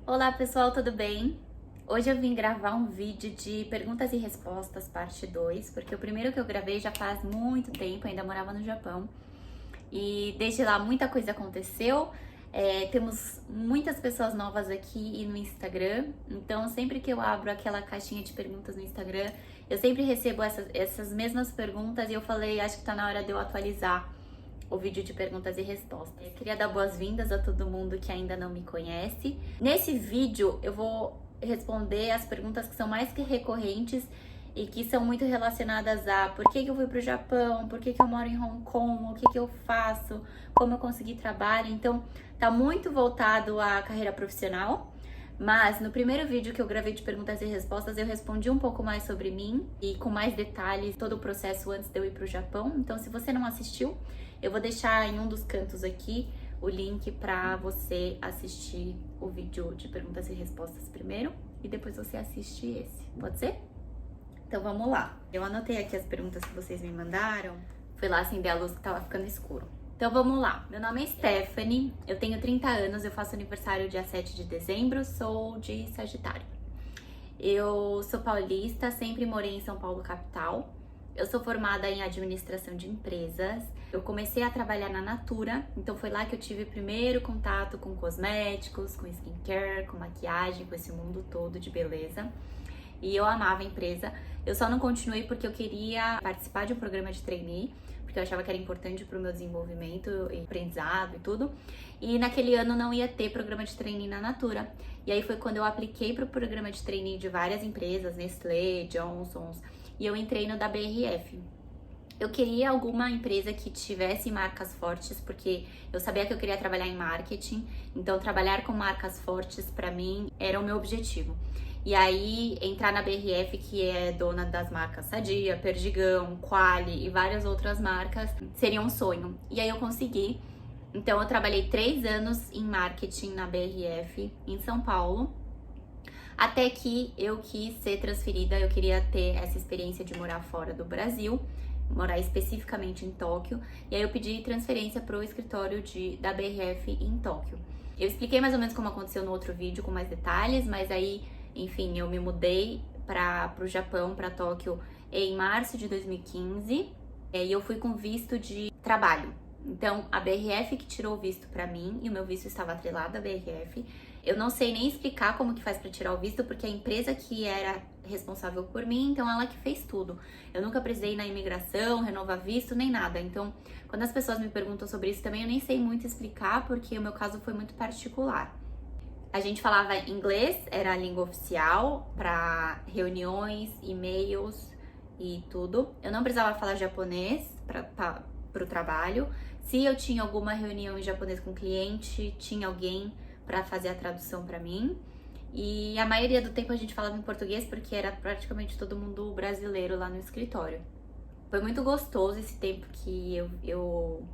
Olá pessoal, tudo bem? Hoje eu vim gravar um vídeo de perguntas e respostas parte 2, porque o primeiro que eu gravei já faz muito tempo, ainda morava no Japão. E desde lá muita coisa aconteceu, temos muitas pessoas novas aqui e no Instagram, então sempre que eu abro aquela caixinha de perguntas no Instagram, eu sempre recebo essas mesmas perguntas e eu falei, acho que tá na hora de eu atualizar o vídeo de perguntas e respostas. Eu queria dar boas-vindas a todo mundo que ainda não me conhece. Nesse vídeo eu vou responder as perguntas que são mais que recorrentes e que são muito relacionadas a por que eu fui pro Japão, por que eu moro em Hong Kong, o que eu faço, como eu consegui trabalho. Então, tá muito voltado à carreira profissional. Mas no primeiro vídeo que eu gravei de perguntas e respostas, eu respondi um pouco mais sobre mim e com mais detalhes todo o processo antes de eu ir pro Japão. Então, se você não assistiu, eu vou deixar em um dos cantos aqui o link para você assistir o vídeo de perguntas e respostas primeiro e depois você assiste esse. Pode ser? Então vamos lá. Eu anotei aqui as perguntas que vocês me mandaram. Fui lá acender a luz que tava ficando escuro. Então vamos lá. Meu nome é Stephanie, eu tenho 30 anos, eu faço aniversário dia 7 de dezembro, sou de Sagitário. Eu sou paulista, sempre morei em São Paulo, capital. Eu sou formada em administração de empresas. Eu comecei a trabalhar na Natura, então foi lá que eu tive o primeiro contato com cosméticos, com skincare, com maquiagem, com esse mundo todo de beleza. E eu amava a empresa. Eu só não continuei porque eu queria participar de um programa de trainee, porque eu achava que era importante para o meu desenvolvimento e aprendizado e tudo. E naquele ano não ia ter programa de trainee na Natura. E aí foi quando eu apliquei para o programa de trainee de várias empresas, Nestlé, Johnson's, e eu entrei no da BRF. Eu queria alguma empresa que tivesse marcas fortes, porque eu sabia que eu queria trabalhar em marketing, então trabalhar com marcas fortes para mim era o meu objetivo. E aí entrar na BRF, que é dona das marcas Sadia, Perdigão, Quali e várias outras marcas, seria um sonho. E aí eu consegui. Então eu trabalhei 3 anos em marketing na BRF em São Paulo. Até que eu quis ser transferida, eu queria ter essa experiência de morar fora do Brasil, morar especificamente em Tóquio, e aí eu pedi transferência para o escritório da BRF em Tóquio. Eu expliquei mais ou menos como aconteceu no outro vídeo com mais detalhes, mas aí, enfim, eu me mudei para o Japão, para Tóquio, em março de 2015, e eu fui com visto de trabalho. Então, a BRF que tirou o visto para mim, e o meu visto estava atrelado à BRF. Eu não sei nem explicar como que faz para tirar o visto, porque a empresa que era responsável por mim, então ela que fez tudo. Eu nunca precisei ir na imigração, renovar visto, nem nada. Então, quando as pessoas me perguntam sobre isso também, eu nem sei muito explicar, porque o meu caso foi muito particular. A gente falava inglês, era a língua oficial para reuniões, e-mails e tudo. Eu não precisava falar japonês para o trabalho. Se eu tinha alguma reunião em japonês com o cliente, tinha alguém para fazer a tradução para mim. E a maioria do tempo a gente falava em português porque era praticamente todo mundo brasileiro lá no escritório. Foi muito gostoso esse tempo que eu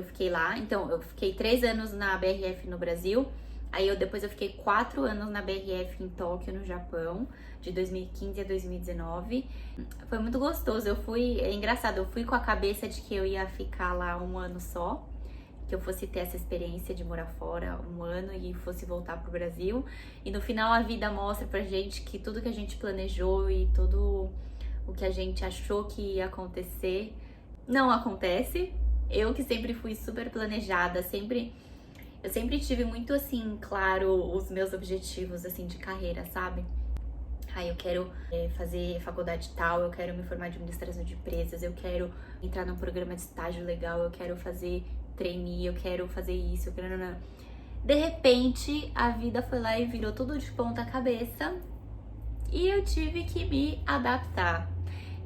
fiquei lá. Então, eu fiquei 3 anos na BRF no Brasil. Aí depois eu fiquei 4 anos na BRF em Tóquio, no Japão, de 2015 a 2019. Foi muito gostoso. É engraçado, eu fui com a cabeça de que eu ia ficar lá um ano só, que eu fosse ter essa experiência de morar fora um ano e fosse voltar pro Brasil. E no final a vida mostra pra gente que tudo que a gente planejou e tudo o que a gente achou que ia acontecer não acontece. Eu que sempre fui super planejada, eu sempre tive muito assim, claro, os meus objetivos assim de carreira, sabe? Eu quero fazer faculdade tal, eu quero me formar de administração de empresas, eu quero entrar num programa de estágio legal, eu quero fazer trainee, eu quero fazer isso, eu quero... De repente, a vida foi lá e virou tudo de ponta cabeça e eu tive que me adaptar.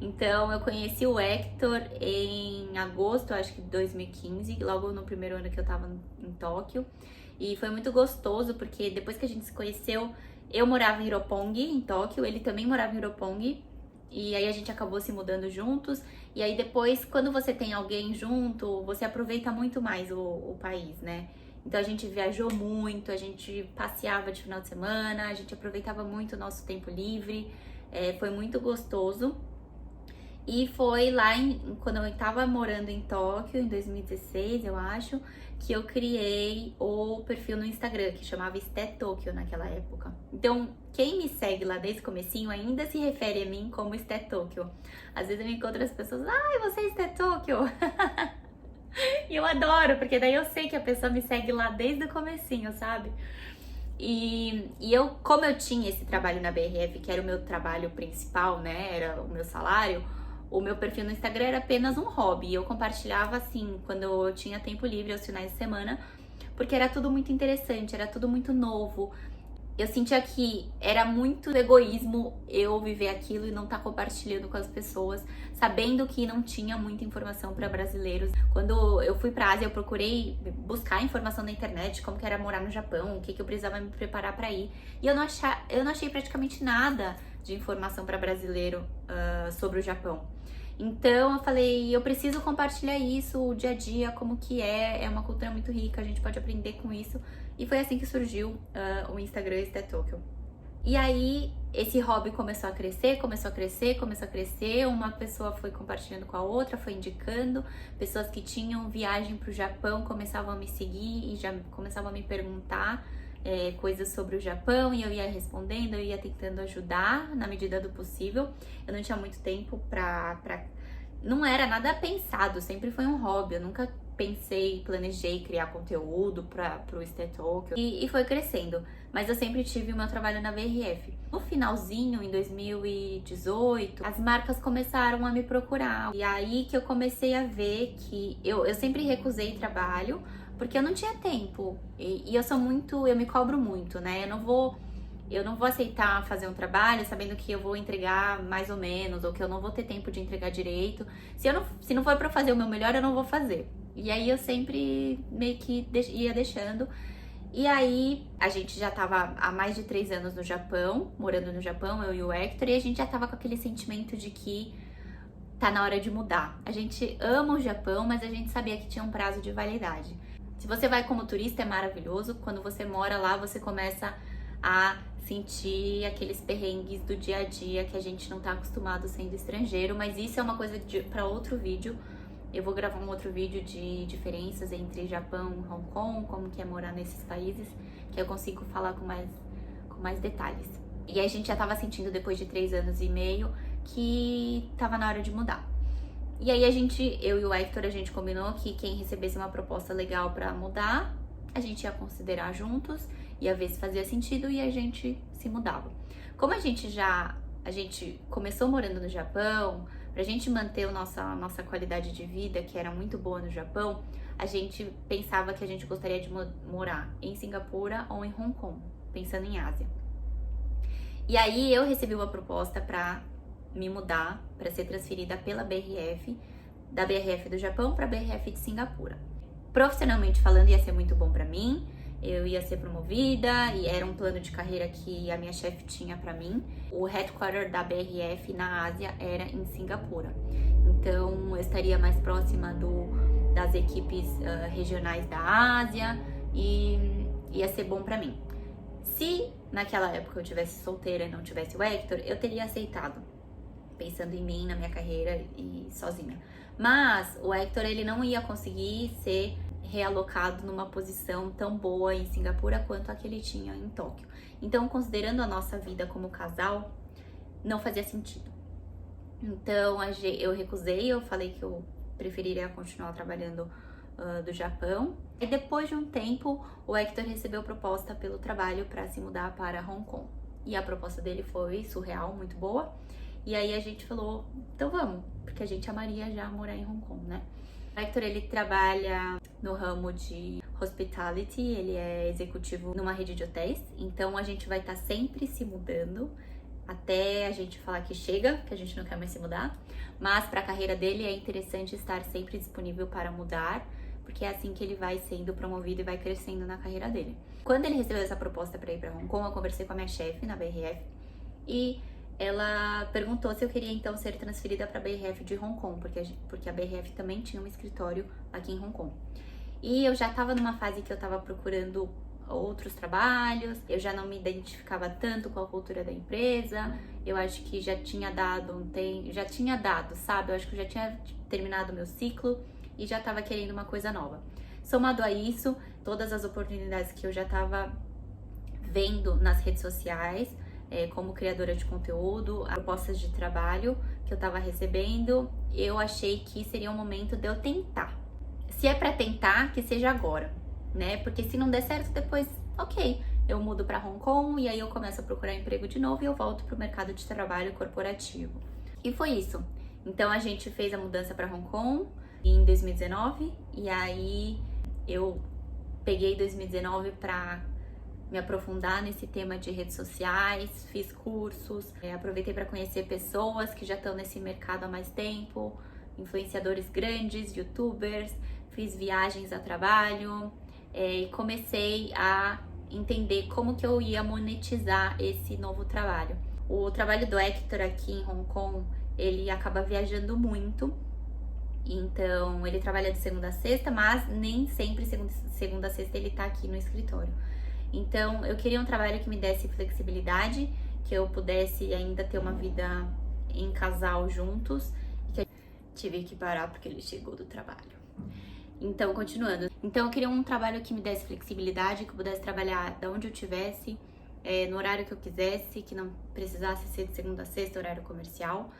Então, eu conheci o Hector em agosto, acho que de 2015, logo no primeiro ano que eu tava em Tóquio. E foi muito gostoso, porque depois que a gente se conheceu, eu morava em Roppongi, em Tóquio, ele também morava em Roppongi. E aí a gente acabou se mudando juntos. E aí depois, quando você tem alguém junto, você aproveita muito mais o país, né? Então a gente viajou muito, a gente passeava de final de semana, a gente aproveitava muito o nosso tempo livre. Foi muito gostoso. E foi lá quando eu tava morando em Tóquio, em 2016, eu acho, que eu criei o perfil no Instagram, que chamava Esté Tóquio naquela época. Então, quem me segue lá desde o comecinho ainda se refere a mim como Esté Tóquio. Às vezes eu encontro as pessoas, ai, você é Esté Tóquio? E eu adoro, porque daí eu sei que a pessoa me segue lá desde o comecinho, sabe? E eu, como eu tinha esse trabalho na BRF, que era o meu trabalho principal, né? Era o meu salário, o meu perfil no Instagram era apenas um hobby. Eu compartilhava assim, quando eu tinha tempo livre, aos finais de semana, porque era tudo muito interessante, era tudo muito novo. Eu sentia que era muito egoísmo eu viver aquilo e não estar compartilhando com as pessoas, sabendo que não tinha muita informação para brasileiros. Quando eu fui para Ásia, eu procurei buscar informação na internet, como que era morar no Japão, o que eu precisava me preparar para ir. E eu não achei praticamente nada de informação para brasileiro sobre o Japão. Então eu falei, eu preciso compartilhar isso, o dia a dia, como que é uma cultura muito rica, a gente pode aprender com isso. E foi assim que surgiu o Instagram Esté Tóquio. E aí, esse hobby começou a crescer, começou a crescer, começou a crescer. Uma pessoa foi compartilhando com a outra, foi indicando. Pessoas que tinham viagem para o Japão começavam a me seguir e já começavam a me perguntar coisas sobre o Japão. E eu ia respondendo, eu ia tentando ajudar na medida do possível. Eu não tinha muito tempo Não era nada pensado, sempre foi um hobby. Eu nunca pensei, planejei criar conteúdo pro Esté Tóquio e foi crescendo, mas eu sempre tive o meu trabalho na BRF. No finalzinho, em 2018, as marcas começaram a me procurar, e aí que eu comecei a ver que eu sempre recusei trabalho, porque eu não tinha tempo, e eu me cobro muito, né? Eu não vou aceitar fazer um trabalho sabendo que eu vou entregar mais ou menos, ou que eu não vou ter tempo de entregar direito. Se não for pra fazer o meu melhor, eu não vou fazer. E aí eu sempre meio que ia deixando. E aí a gente já tava há mais de 3 anos no Japão, morando no Japão, eu e o Hector, e a gente já tava com aquele sentimento de que tá na hora de mudar. A gente ama o Japão, mas a gente sabia que tinha um prazo de validade. Se você vai como turista é maravilhoso, quando você mora lá você começa a sentir aqueles perrengues do dia a dia que a gente não tá acostumado sendo estrangeiro, mas isso é uma coisa para outro vídeo. Eu vou gravar um outro vídeo de diferenças entre Japão e Hong Kong, como que é morar nesses países, que eu consigo falar com mais detalhes. E a gente já tava sentindo depois de 3 anos e meio que tava na hora de mudar. E aí eu e o Hector, a gente combinou que quem recebesse uma proposta legal pra mudar, a gente ia considerar juntos, ia ver se fazia sentido e a gente se mudava. Como a gente começou morando no Japão, pra gente manter a nossa qualidade de vida, que era muito boa no Japão, a gente pensava que a gente gostaria de morar em Singapura ou em Hong Kong, pensando em Ásia. E aí eu recebi uma proposta pra me mudar, pra ser transferida pela BRF, da BRF do Japão pra BRF de Singapura. Profissionalmente falando, ia ser muito bom pra mim, eu ia ser promovida e era um plano de carreira que a minha chefe tinha pra mim. O headquarter da BRF na Ásia era em Singapura, então eu estaria mais próxima das equipes regionais da Ásia e ia ser bom pra mim. Se naquela época eu tivesse solteira e não tivesse o Hector, eu teria aceitado, pensando em mim, na minha carreira e sozinha. Mas o Hector, ele não ia conseguir ser realocado numa posição tão boa em Singapura quanto a que ele tinha em Tóquio. Então, considerando a nossa vida como casal, não fazia sentido. Então, eu recusei, eu falei que eu preferiria continuar trabalhando do Japão. E depois de um tempo, o Hector recebeu proposta pelo trabalho para se mudar para Hong Kong. E a proposta dele foi surreal, muito boa. E aí a gente falou, então vamos, porque a gente amaria já morar em Hong Kong, né? O Hector, ele trabalha no ramo de hospitality, ele é executivo numa rede de hotéis, então a gente vai estar sempre se mudando até a gente falar que chega, que a gente não quer mais se mudar, mas para a carreira dele é interessante estar sempre disponível para mudar, porque é assim que ele vai sendo promovido e vai crescendo na carreira dele. Quando ele recebeu essa proposta para ir para Hong Kong, eu conversei com a minha chefe na BRF e ela perguntou se eu queria então ser transferida para a BRF de Hong Kong, porque a BRF também tinha um escritório aqui em Hong Kong. E eu já estava numa fase que eu estava procurando outros trabalhos, eu já não me identificava tanto com a cultura da empresa, eu acho que já tinha dado sabe? Eu acho que eu já tinha terminado o meu ciclo e já estava querendo uma coisa nova. Somado a isso, todas as oportunidades que eu já estava vendo nas redes sociais, como criadora de conteúdo, propostas de trabalho que eu estava recebendo, eu achei que seria um momento de eu tentar. Se é para tentar, que seja agora, né? Porque se não der certo, depois, ok, eu mudo para Hong Kong e aí eu começo a procurar emprego de novo e eu volto para o mercado de trabalho corporativo. E foi isso. Então a gente fez a mudança para Hong Kong em 2019 e aí eu peguei 2019 para me aprofundar nesse tema de redes sociais, fiz cursos, aproveitei para conhecer pessoas que já estão nesse mercado há mais tempo, influenciadores grandes, youtubers, fiz viagens a trabalho e comecei a entender como que eu ia monetizar esse novo trabalho. O trabalho do Hector aqui em Hong Kong, ele acaba viajando muito, então ele trabalha de segunda a sexta, mas nem sempre segunda a sexta ele tá aqui no escritório. Então eu queria um trabalho que me desse flexibilidade, que eu pudesse ainda ter uma vida em casal juntos, e que eu tive que parar porque ele chegou do trabalho. Então, continuando. Então eu queria um trabalho que me desse flexibilidade, que eu pudesse trabalhar de onde eu estivesse, no horário que eu quisesse, que não precisasse ser de segunda a sexta, horário comercial.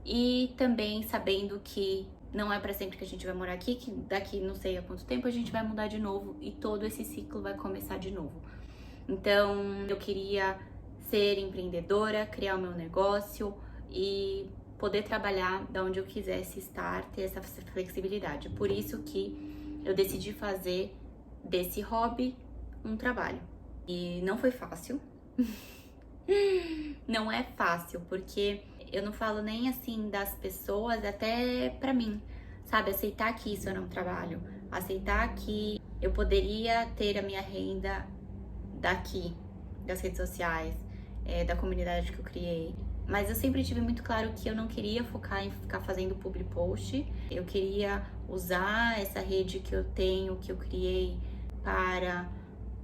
E também sabendo que não é para sempre que a gente vai morar aqui, que daqui não sei há quanto tempo a gente vai mudar de novo e todo esse ciclo vai começar de novo. Então eu queria ser empreendedora, criar o meu negócio e poder trabalhar da onde eu quisesse estar, ter essa flexibilidade. Por isso que eu decidi fazer desse hobby um trabalho. E não foi fácil. Não é fácil, porque eu não falo nem assim das pessoas, até pra mim, sabe? Aceitar que isso era um trabalho, aceitar que eu poderia ter a minha renda daqui, das redes sociais, da comunidade que eu criei. Mas eu sempre tive muito claro que eu não queria focar em ficar fazendo public post, eu queria usar essa rede que eu tenho, que eu criei, para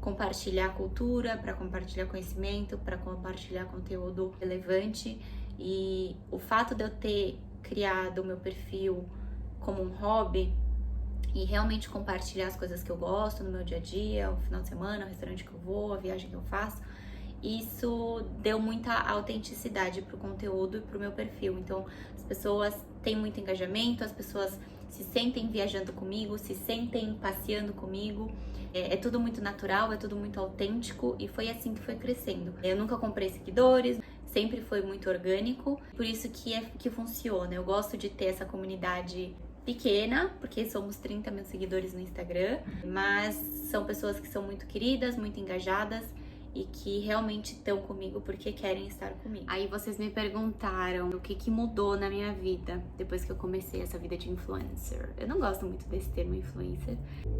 compartilhar cultura, para compartilhar conhecimento, para compartilhar conteúdo relevante. E o fato de eu ter criado o meu perfil como um hobby e realmente compartilhar as coisas que eu gosto no meu dia a dia, o final de semana, o restaurante que eu vou, a viagem que eu faço, isso deu muita autenticidade pro conteúdo e pro meu perfil. Então as pessoas têm muito engajamento, as pessoas se sentem viajando comigo, se sentem passeando comigo. É tudo muito natural, é tudo muito autêntico e foi assim que foi crescendo. Eu nunca comprei seguidores, sempre foi muito orgânico, por isso que funciona. Eu gosto de ter essa comunidade pequena, porque somos 30 mil seguidores no Instagram, mas são pessoas que são muito queridas, muito engajadas e que realmente estão comigo porque querem estar comigo. Aí vocês me perguntaram o que mudou na minha vida depois que eu comecei essa vida de influencer. Eu não gosto muito desse termo influencer.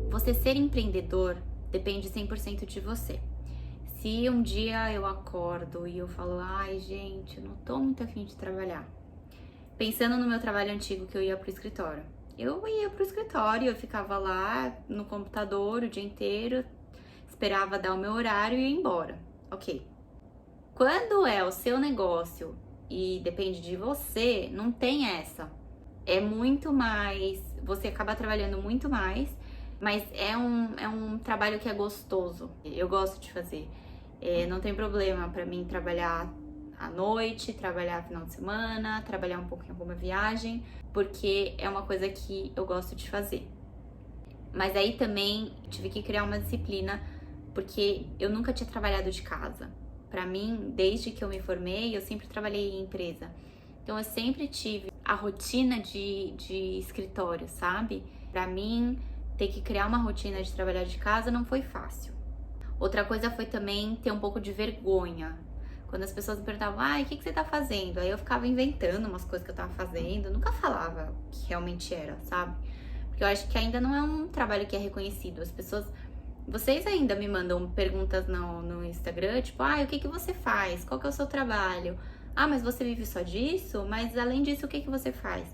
Você ser empreendedor depende 100% de você. Se um dia eu acordo e eu falo, ai gente, eu não tô muito afim de trabalhar. Pensando no meu trabalho antigo que eu ia pro escritório. Eu ia pro escritório, eu ficava lá no computador o dia inteiro, esperava dar o meu horário e ia embora. Ok. Quando é o seu negócio e depende de você, não tem essa. É muito mais, você acaba trabalhando muito mais, mas é um trabalho que é gostoso. Eu gosto de fazer. Não tem problema pra mim trabalhar à noite, trabalhar final de semana, trabalhar um pouco em alguma viagem, porque é uma coisa que eu gosto de fazer. Mas aí também tive que criar uma disciplina, porque eu nunca tinha trabalhado de casa. Pra mim, desde que eu me formei, eu sempre trabalhei em empresa. Então eu sempre tive a rotina de escritório, sabe? Pra mim, ter que criar uma rotina de trabalhar de casa não foi fácil. Outra coisa foi também ter um pouco de vergonha. Quando as pessoas me perguntavam, o que você tá fazendo? Aí eu ficava inventando umas coisas que eu tava fazendo, eu nunca falava o que realmente era, sabe? Porque eu acho que ainda não é um trabalho que é reconhecido. As pessoas, vocês ainda me mandam perguntas no Instagram, tipo, o que você faz? Qual que é o seu trabalho? Mas você vive só disso? Mas além disso, o que você faz?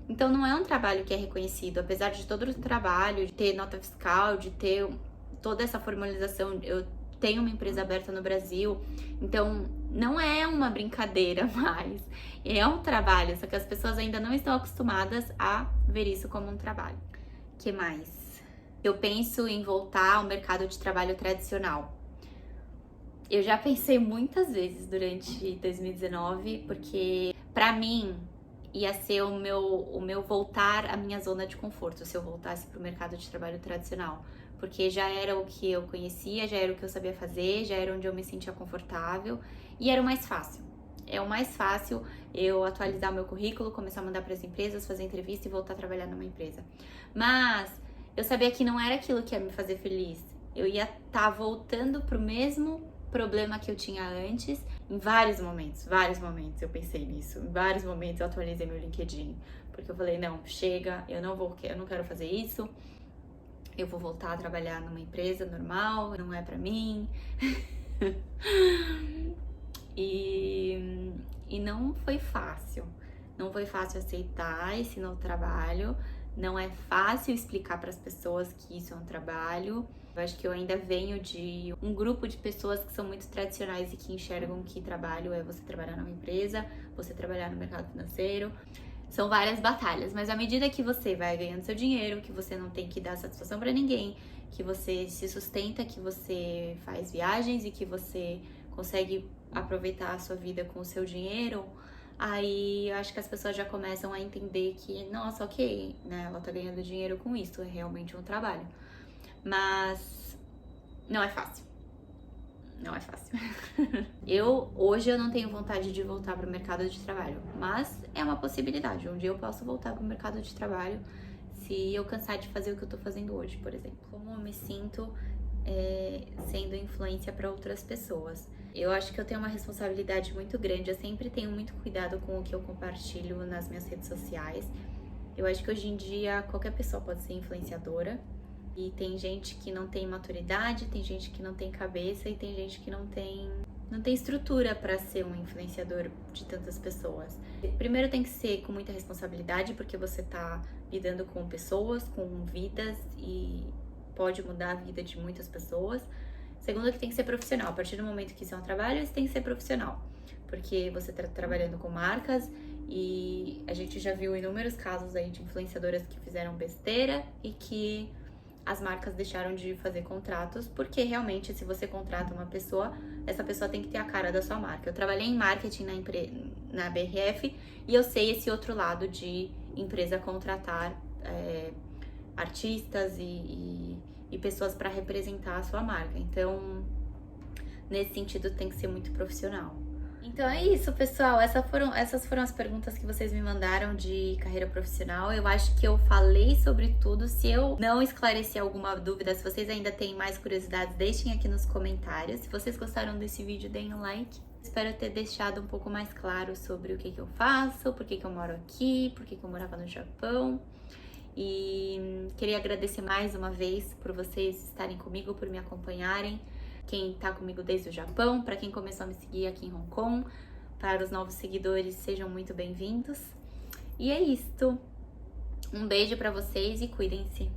Então não é um trabalho que é reconhecido, apesar de todo o trabalho, de ter nota fiscal, de ter toda essa formalização. Eu tenho uma empresa aberta no Brasil, então não é uma brincadeira mais, é um trabalho, só que as pessoas ainda não estão acostumadas a ver isso como um trabalho. Que mais? Eu penso em voltar ao mercado de trabalho tradicional. Eu já pensei muitas vezes durante 2019, porque pra mim ia ser o meu voltar à minha zona de conforto se eu voltasse pro mercado de trabalho tradicional. Porque já era o que eu conhecia, já era o que eu sabia fazer, já era onde eu me sentia confortável e era o mais fácil. É o mais fácil eu atualizar meu currículo, começar a mandar para as empresas, fazer entrevista e voltar a trabalhar numa empresa. Mas eu sabia que não era aquilo que ia me fazer feliz. Eu ia estar voltando pro mesmo problema que eu tinha antes, em vários momentos eu pensei nisso, em vários momentos eu atualizei meu LinkedIn, porque eu falei, não, chega, eu não quero fazer isso, eu vou voltar a trabalhar numa empresa normal, não é pra mim. E não foi fácil, não foi fácil aceitar esse novo trabalho, não é fácil explicar para as pessoas que isso é um trabalho. Eu acho que eu ainda venho de um grupo de pessoas que são muito tradicionais e que enxergam que trabalho é você trabalhar numa empresa, você trabalhar no mercado financeiro. São várias batalhas, mas à medida que você vai ganhando seu dinheiro, que você não tem que dar satisfação para ninguém, que você se sustenta, que você faz viagens e que você consegue aproveitar a sua vida com o seu dinheiro, aí eu acho que as pessoas já começam a entender que, nossa, ok, né, ela tá ganhando dinheiro com isso, é realmente um trabalho. Mas não é fácil. Não é fácil. Hoje eu não tenho vontade de voltar para o mercado de trabalho, mas é uma possibilidade. Um dia eu posso voltar para o mercado de trabalho se eu cansar de fazer o que eu tô fazendo hoje, por exemplo. Como eu me sinto sendo influência para outras pessoas. Eu acho que eu tenho uma responsabilidade muito grande, eu sempre tenho muito cuidado com o que eu compartilho nas minhas redes sociais. Eu acho que hoje em dia qualquer pessoa pode ser influenciadora. E tem gente que não tem maturidade, tem gente que não tem cabeça e tem gente que não tem estrutura para ser um influenciador de tantas pessoas. Primeiro tem que ser com muita responsabilidade, porque você tá lidando com pessoas, com vidas e pode mudar a vida de muitas pessoas. Segundo, que tem que ser profissional. A partir do momento que isso é um trabalho, isso tem que ser profissional, porque você tá trabalhando com marcas e a gente já viu inúmeros casos aí de influenciadoras que fizeram besteira e que as marcas deixaram de fazer contratos, porque realmente, se você contrata uma pessoa, essa pessoa tem que ter a cara da sua marca. Eu trabalhei em marketing na BRF e eu sei esse outro lado de empresa contratar artistas e pessoas para representar a sua marca. Então, nesse sentido, tem que ser muito profissional. Então é isso, pessoal. Essas foram as perguntas que vocês me mandaram de carreira profissional. Eu acho que eu falei sobre tudo. Se eu não esclareci alguma dúvida, se vocês ainda têm mais curiosidades, deixem aqui nos comentários. Se vocês gostaram desse vídeo, deem um like. Espero ter deixado um pouco mais claro sobre o que eu faço, por que eu moro aqui, por que eu morava no Japão. E queria agradecer mais uma vez por vocês estarem comigo, por me acompanharem. Quem tá comigo desde o Japão, para quem começou a me seguir aqui em Hong Kong, para os novos seguidores, sejam muito bem-vindos. E é isto. Um beijo para vocês e cuidem-se.